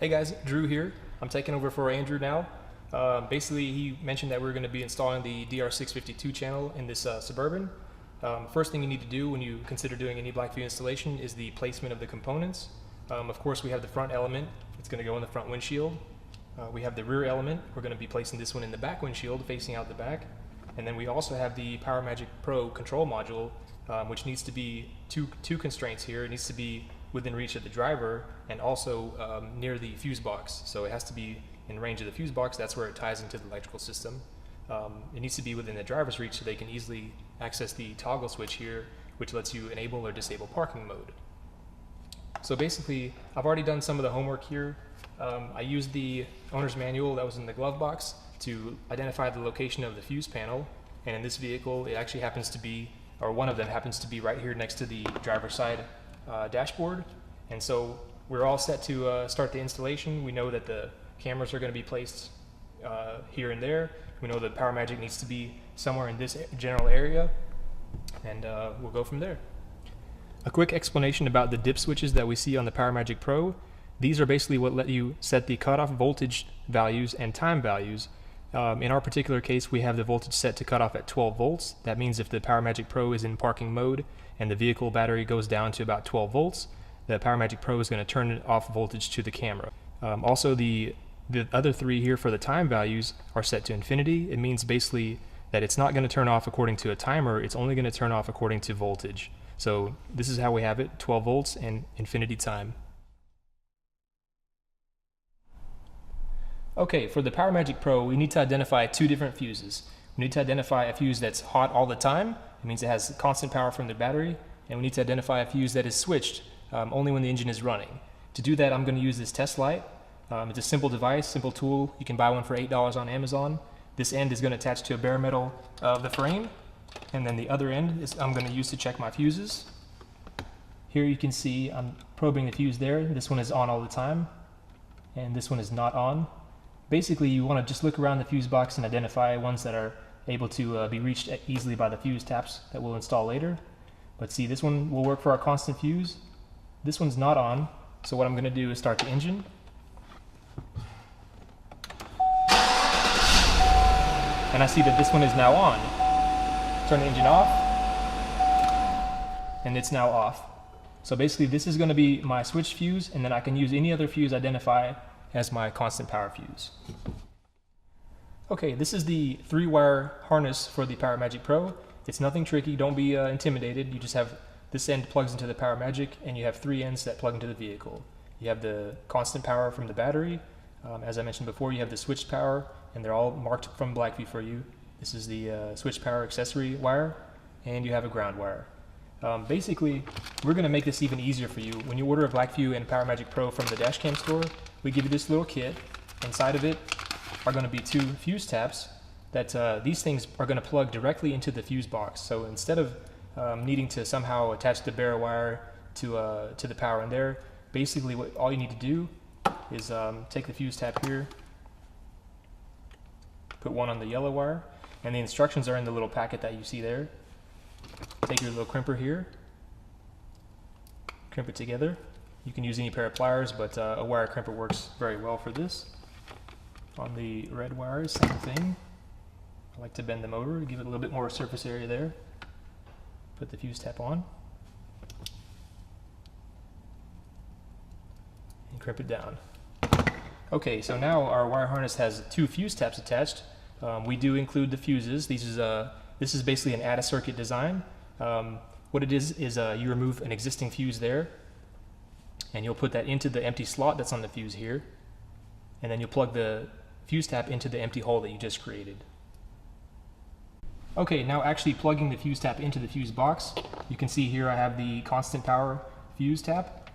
Hey guys, Drew here. I'm taking over for Andrew now. Basically, he mentioned that we're going to be installing the DR652 channel in this Suburban. First thing you need to do when you consider doing any Blackvue installation is the placement of the components. Of course, we have the front element. It's going to go in the front windshield. We have the rear element. We're going to be placing this one in the back windshield, facing out the back. And then we also have the PowerMagic Pro control module, which needs to be two constraints here. It needs to be within reach of the driver and also near the fuse box. So it has to be in range of the fuse box. That's where it ties into the electrical system. It needs to be within the driver's reach so they can easily access the toggle switch here, which lets you enable or disable parking mode. So basically, I've already done some of the homework here. I used the owner's manual that was in the glove box to identify the location of the fuse panel. And in this vehicle, it actually happens to be, or one of them happens to be right here next to the driver's side dashboard. And so we're all set to start the installation. We know that the cameras are going to be placed here and there. We know that PowerMagic needs to be somewhere in this general area, and we'll go from there. A quick explanation about the dip switches that we see on the PowerMagic Pro. These are basically what let you set the cutoff voltage values and time values. In our particular case, we have the voltage set to cut off at 12 volts. That means if the PowerMagic Pro is in parking mode and the vehicle battery goes down to about 12 volts, the PowerMagic Pro is going to turn off voltage to the camera. Also, the other three here for the time values are set to infinity. It means basically that it's not going to turn off according to a timer, it's only going to turn off according to voltage. So this is how we have it, 12 volts and infinity time. Okay, for the PowerMagic Pro, we need to identify two different fuses. We need to identify a fuse that's hot all the time. It means it has constant power from the battery. And we need to identify a fuse that is switched only when the engine is running. To do that, I'm going to use this test light. It's a simple device, simple tool. You can buy one for $8 on Amazon. This end is going to attach to a bare metal of the frame. And then the other end is I'm going to use to check my fuses. Here you can see I'm probing the fuse there. This one is on all the time. And this one is not on. Basically, you want to just look around the fuse box and identify ones that are able to be reached easily by the fuse taps that we'll install later. But see, this one will work for our constant fuse. This one's not on, so what I'm going to do is start the engine. And I see that this one is now on. Turn the engine off, and it's now off. So basically, this is going to be my switch fuse, and then I can use any other fuse identified as my constant power fuse. Okay, this is the 3-wire harness for the PowerMagic Pro. It's nothing tricky, don't be intimidated. You just have this end plugs into the PowerMagic, and you have 3 ends that plug into the vehicle. You have the constant power from the battery. As I mentioned before, you have the switched power, and they're all marked from Blackvue for you. This is the switched power accessory wire, and you have a ground wire. Basically, we're going to make this even easier for you. When you order a Blackvue and PowerMagic Pro from the dashcam store, we give you this little kit. Inside of it are going to be 2 fuse taps that these things are going to plug directly into the fuse box. So instead of needing to somehow attach the bare wire to the power in there, basically all you need to do is take the fuse tap here, put one on the yellow wire, and the instructions are in the little packet that you see there. Take your little crimper here, crimp it together. You can use any pair of pliers, but a wire crimper works very well for this. On the red wires, same thing. I like to bend them over to give it a little bit more surface area there. Put the fuse tap on. And crimp it down. Okay, so now our wire harness has 2 fuse taps attached. We do include the fuses. This is basically an add-a-circuit design. What it is you remove an existing fuse there, and you'll put that into the empty slot that's on the fuse here, and then you'll plug the fuse tap into the empty hole that you just created. Okay, now actually plugging the fuse tap into the fuse box, you can see here I have the constant power fuse tap.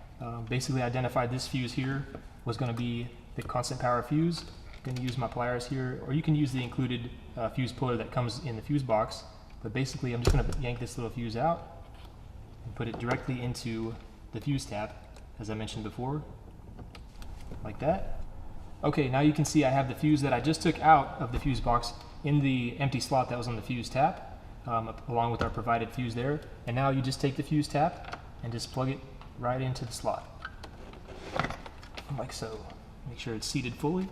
Basically identified this fuse here was going to be the constant power fuse. I'm going to use my pliers here, or you can use the included fuse puller that comes in the fuse box. But basically I'm just going to yank this little fuse out and put it directly into the fuse tap, as I mentioned before, like that. Okay, now you can see I have the fuse that I just took out of the fuse box in the empty slot that was on the fuse tap, along with our provided fuse there. And now you just take the fuse tap and just plug it right into the slot, like so. Make sure it's seated fully.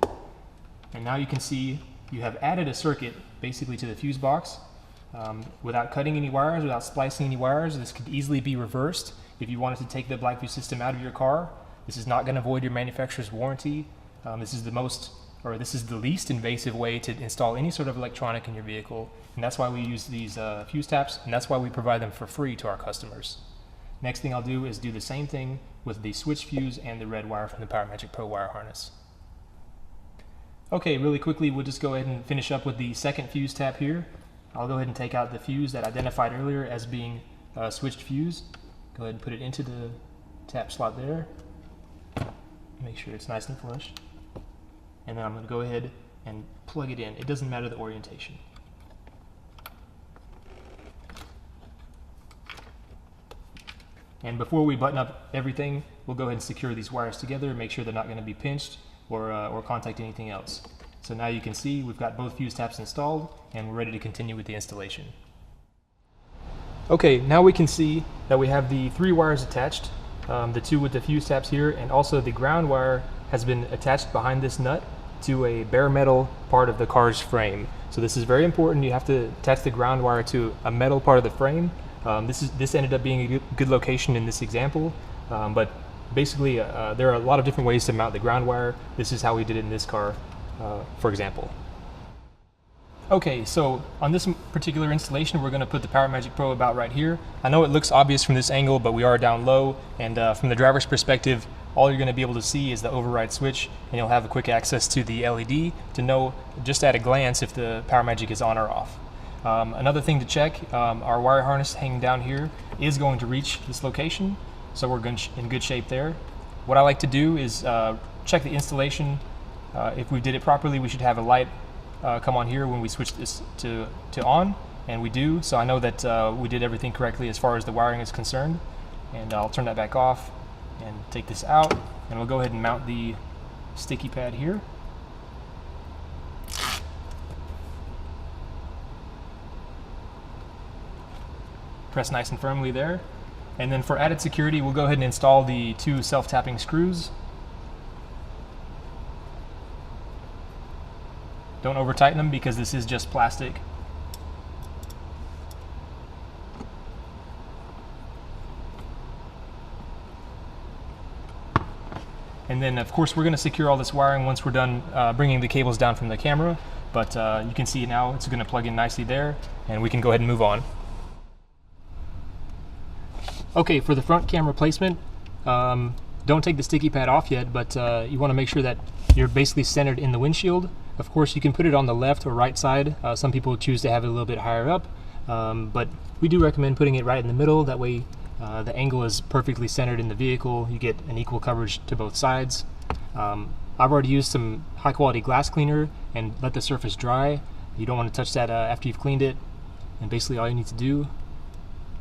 And now you can see you have added a circuit basically to the fuse box. Without cutting any wires, without splicing any wires. This could easily be reversed if you wanted to take the Blackvue system out of your car. This is not going to void your manufacturer's warranty. This is the least invasive way to install any sort of electronic in your vehicle, and that's why we use these fuse taps, and that's why we provide them for free to our customers. Next thing I'll do is do the same thing with the switch fuse and the red wire from the PowerMagic Pro wire harness. Okay, really quickly, we'll just go ahead and finish up with the second fuse tap here. I'll go ahead and take out the fuse that I identified earlier as being a switched fuse. Go ahead and put it into the tap slot there. Make sure it's nice and flush. And then I'm going to go ahead and plug it in. It doesn't matter the orientation. And before we button up everything, we'll go ahead and secure these wires together, make sure they're not going to be pinched or contact anything else. So now you can see we've got both fuse taps installed and we're ready to continue with the installation. Okay, now we can see that we have the 3 wires attached, the 2 with the fuse taps here, and also the ground wire has been attached behind this nut to a bare metal part of the car's frame. So this is very important. You have to attach the ground wire to a metal part of the frame. This ended up being a good location in this example, but basically there are a lot of different ways to mount the ground wire. This is how we did it in this car, for example. Okay, so on this particular installation, we're going to put the PowerMagic Pro about right here. I know it looks obvious from this angle, but we are down low, and from the driver's perspective, all you're going to be able to see is the override switch, and you'll have a quick access to the LED to know just at a glance if the PowerMagic is on or off. Another thing to check, our wire harness hanging down here is going to reach this location, so we're in good shape there. What I like to do is check the installation. If we did it properly, we should have a light come on here when we switch this to on, and we do, so I know that we did everything correctly as far as the wiring is concerned. And I'll turn that back off and take this out, and we'll go ahead and mount the sticky pad here. Press nice and firmly there. And then for added security, we'll go ahead and install the 2 self-tapping screws. Don't over tighten them because this is just plastic. And then of course we're going to secure all this wiring once we're done bringing the cables down from the camera, but you can see now it's going to plug in nicely there, and we can go ahead and move on. Okay, for the front camera placement, don't take the sticky pad off yet, but you want to make sure that you're basically centered in the windshield. Of course, you can put it on the left or right side. Some people choose to have it a little bit higher up, but we do recommend putting it right in the middle. That way the angle is perfectly centered in the vehicle. You get an equal coverage to both sides. I've already used some high quality glass cleaner and let the surface dry. You don't want to touch that after you've cleaned it. And basically all you need to do,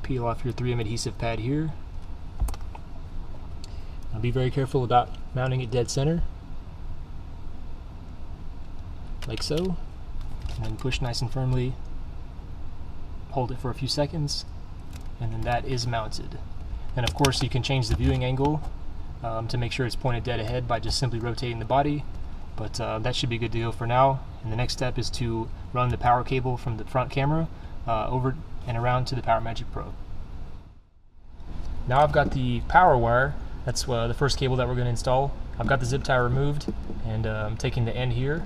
peel off your 3M adhesive pad here. Now be very careful about mounting it dead center, like so, and then push nice and firmly, hold it for a few seconds, and then that is mounted. And of course you can change the viewing angle to make sure it's pointed dead ahead by just simply rotating the body, but that should be good to go for now. And the next step is to run the power cable from the front camera over and around to the PowerMagic Pro. Now I've got the power wire, that's the first cable that we're going to install. I've got the zip tie removed, and I'm taking the end here.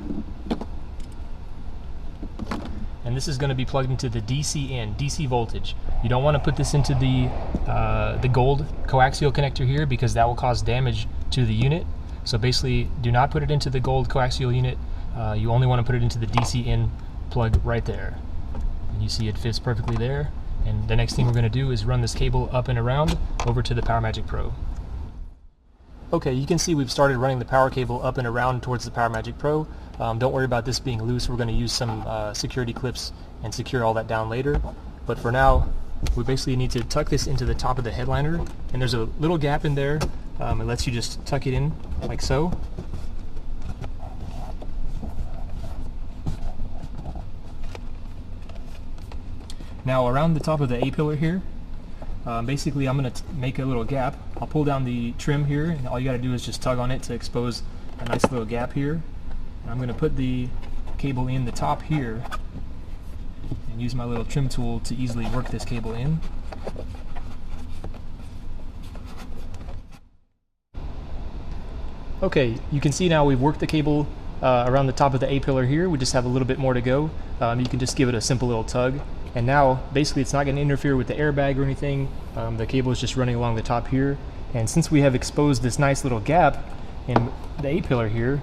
And this is going to be plugged into the DC in, DC voltage. You don't want to put this into the gold coaxial connector here because that will cause damage to the unit. So basically, do not put it into the gold coaxial unit. You only want to put it into the DC in plug right there. And you see it fits perfectly there. And the next thing we're going to do is run this cable up and around over to the PowerMagic Pro. Okay, you can see we've started running the power cable up and around towards the PowerMagic Pro. Don't worry about this being loose. We're going to use some security clips and secure all that down later. But for now, we basically need to tuck this into the top of the headliner. And there's a little gap in there. It lets you just tuck it in like so. Now around the top of the A-pillar here, basically I'm going to make a little gap. I'll pull down the trim here, and all you got to do is just tug on it to expose a nice little gap here. I'm going to put the cable in the top here and use my little trim tool to easily work this cable in. Okay, you can see now we've worked the cable around the top of the A-pillar here. We just have a little bit more to go. You can just give it a simple little tug. And now, basically, it's not going to interfere with the airbag or anything. The cable is just running along the top here. And since we have exposed this nice little gap in the A-pillar here,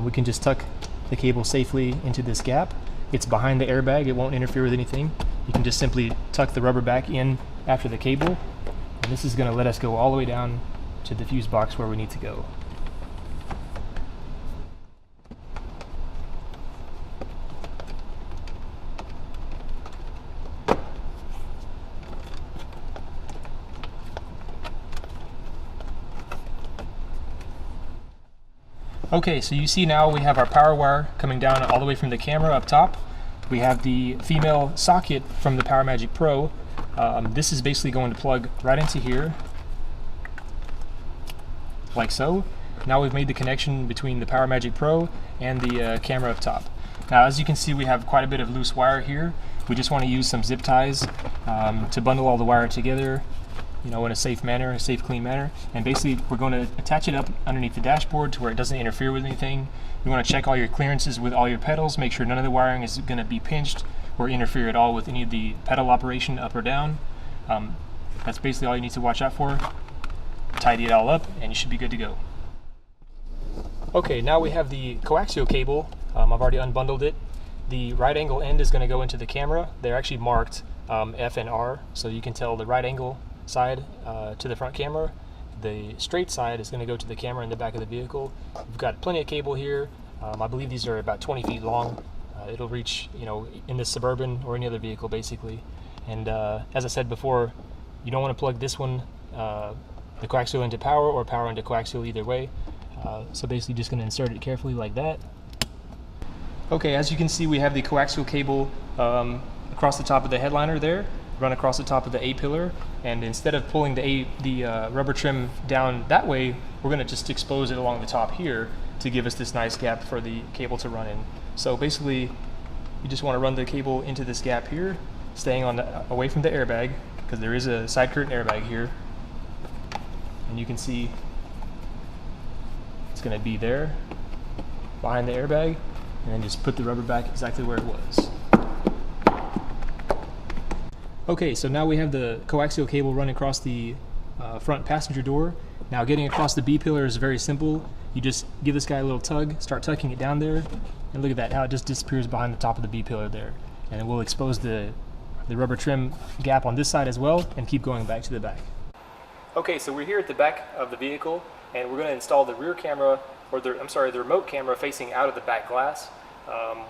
we can just tuck the cable safely into this gap. It's behind the airbag. It won't interfere with anything. You can just simply tuck the rubber back in after the cable. And this is going to let us go all the way down to the fuse box where we need to go. Okay, so you see now we have our power wire coming down all the way from the camera up top. We have the female socket from the PowerMagic Pro. This is basically going to plug right into here, like so. Now we've made the connection between the PowerMagic Pro and the camera up top. Now, as you can see, we have quite a bit of loose wire here. We just want to use some zip ties to bundle all the wire together, you know, in a safe manner, a safe, clean manner. And basically, we're going to attach it up underneath the dashboard to where it doesn't interfere with anything. You want to check all your clearances with all your pedals, make sure none of the wiring is going to be pinched or interfere at all with any of the pedal operation up or down. That's basically all you need to watch out for. Tidy it all up and you should be good to go. Okay, now we have the coaxial cable. I've already unbundled it. The right angle end is going to go into the camera. They're actually marked F and R, so you can tell the right angle side to the front camera. The straight side is going to go to the camera in the back of the vehicle. We've got plenty of cable here. I believe these are about 20 feet long. It'll reach, you know, in this Suburban or any other vehicle basically. And as I said before, you don't want to plug this one, the coaxial into power or power into coaxial, either way. So basically just going to insert it carefully like that. Okay, as you can see, we have the coaxial cable across the top of the headliner there, run across the top of the A-pillar, and instead of pulling the rubber trim down that way, we're going to just expose it along the top here to give us this nice gap for the cable to run in. So basically, you just want to run the cable into this gap here, staying on away from the airbag, because there is a side curtain airbag here, and you can see it's going to be there behind the airbag, and then just put the rubber back exactly where it was. Okay, so now we have the coaxial cable running across the front passenger door. Now getting across the B pillar is very simple. You just give this guy a little tug, start tucking it down there, and look at that, how it just disappears behind the top of the B pillar there. And then we'll expose the rubber trim gap on this side as well, and keep going back to the back. Okay, so we're here at the back of the vehicle, and we're going to install the rear camera, or the remote camera facing out of the back glass.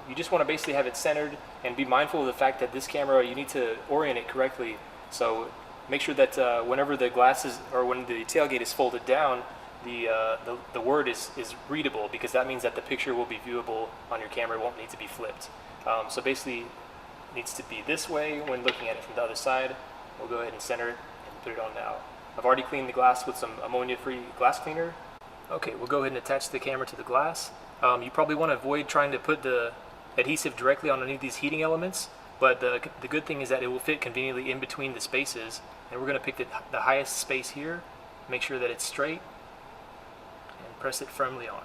You just want to basically have it centered and be mindful of the fact that this camera, you need to orient it correctly. So make sure that whenever the glass is, or when the tailgate is folded down, the word is readable, because that means that the picture will be viewable on your camera. It won't need to be flipped. So basically, it needs to be this way when looking at it from the other side. We'll go ahead and center it and put it on now. I've already cleaned the glass with some ammonia-free glass cleaner. Okay, we'll go ahead and attach the camera to the glass. You probably want to avoid trying to put the adhesive directly on any of these heating elements, but the good thing is that it will fit conveniently in between the spaces, and we're going to pick the highest space here, make sure that it's straight, and press it firmly on.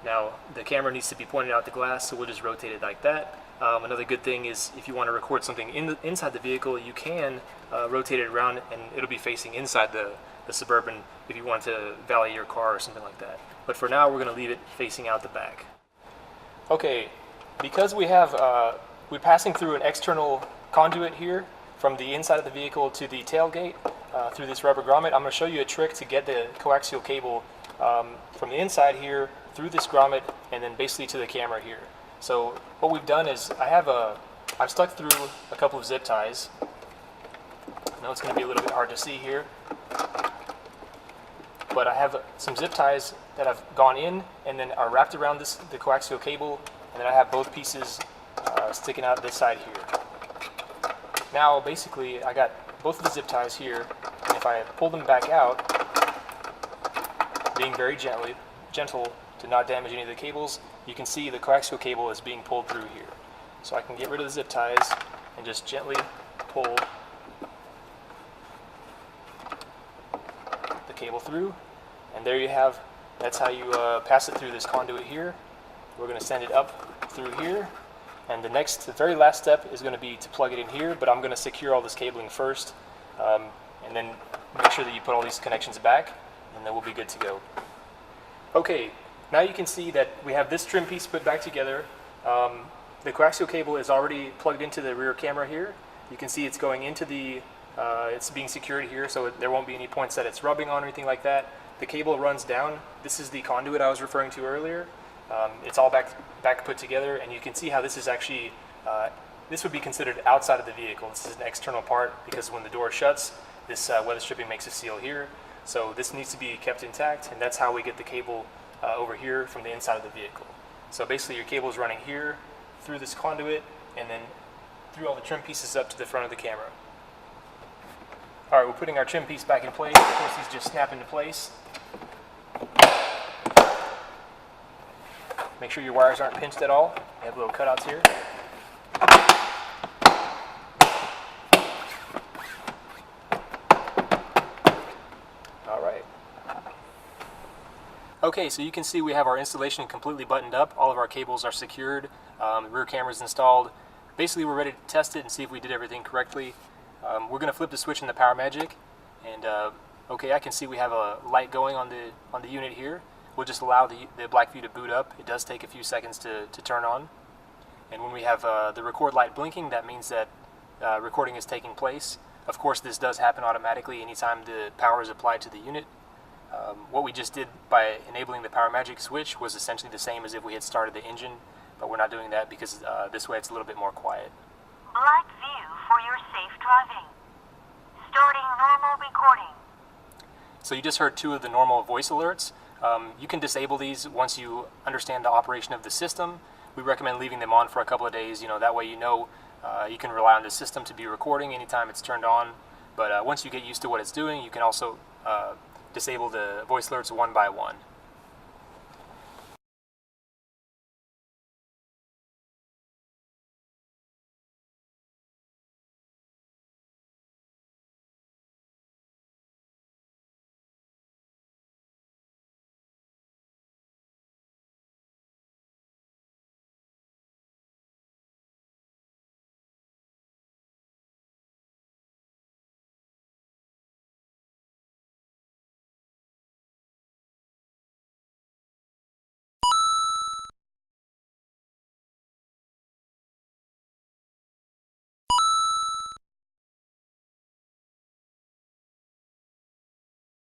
Now the camera needs to be pointed out the glass, so we'll just rotate it like that. Another good thing is if you want to record something inside the vehicle, you can rotate it around and it'll be facing inside the Suburban if you want to valet your car or something like that. But for now, we're going to leave it facing out the back. Okay, because we're passing through an external conduit here from the inside of the vehicle to the tailgate through this rubber grommet, I'm going to show you a trick to get the coaxial cable from the inside here through this grommet and then basically to the camera here. So what we've done is I've stuck through a couple of zip ties. I know it's going to be a little bit hard to see here, but I have some zip ties that have gone in and then are wrapped around the coaxial cable, and then I have both pieces sticking out this side here. Now basically I got both of the zip ties here, and if I pull them back out, being very gently, gentle to not damage any of the cables, you can see the coaxial cable is being pulled through here. So I can get rid of the zip ties and just gently pull the cable through, and there you have, that's how you pass it through this conduit here. We're going to send it up through here, and the very last step is going to be to plug it in here, but I'm going to secure all this cabling first, and then make sure that you put all these connections back, and then we'll be good to go. Okay, now you can see that we have this trim piece put back together. The coaxial cable is already plugged into the rear camera here. You can see it's going into the, it's being secured here, so there won't be any points that it's rubbing on or anything like that. The cable runs down. This is the conduit I was referring to earlier. It's all back put together, and you can see how this is actually, this would be considered outside of the vehicle. This is an external part because when the door shuts, this weather stripping makes a seal here. So this needs to be kept intact, and that's how we get the cable over here from the inside of the vehicle. So basically your cable is running here, through this conduit, and then through all the trim pieces up to the front of the camera. Alright, we're putting our trim piece back in place. Of course, these just snap into place. Make sure your wires aren't pinched at all. You have little cutouts here. Alright. Okay, so you can see we have our installation completely buttoned up. All of our cables are secured. The rear camera is installed. Basically, we're ready to test it and see if we did everything correctly. We're going to flip the switch in the Power Magic, and okay, I can see we have a light going on the unit here. We'll just allow the Blackvue to boot up. It does take a few seconds to turn on. And when we have the record light blinking, that means that recording is taking place. Of course, this does happen automatically anytime the power is applied to the unit. What we just did by enabling the Power Magic switch was essentially the same as if we had started the engine, but we're not doing that because this way it's a little bit more quiet. Blackvue for your safe driving. Starting normal recording. So you just heard two of the normal voice alerts. You can disable these once you understand the operation of the system. We recommend leaving them on for a couple of days. That way you can rely on the system to be recording anytime it's turned on. But once you get used to what it's doing, you can also disable the voice alerts one by one.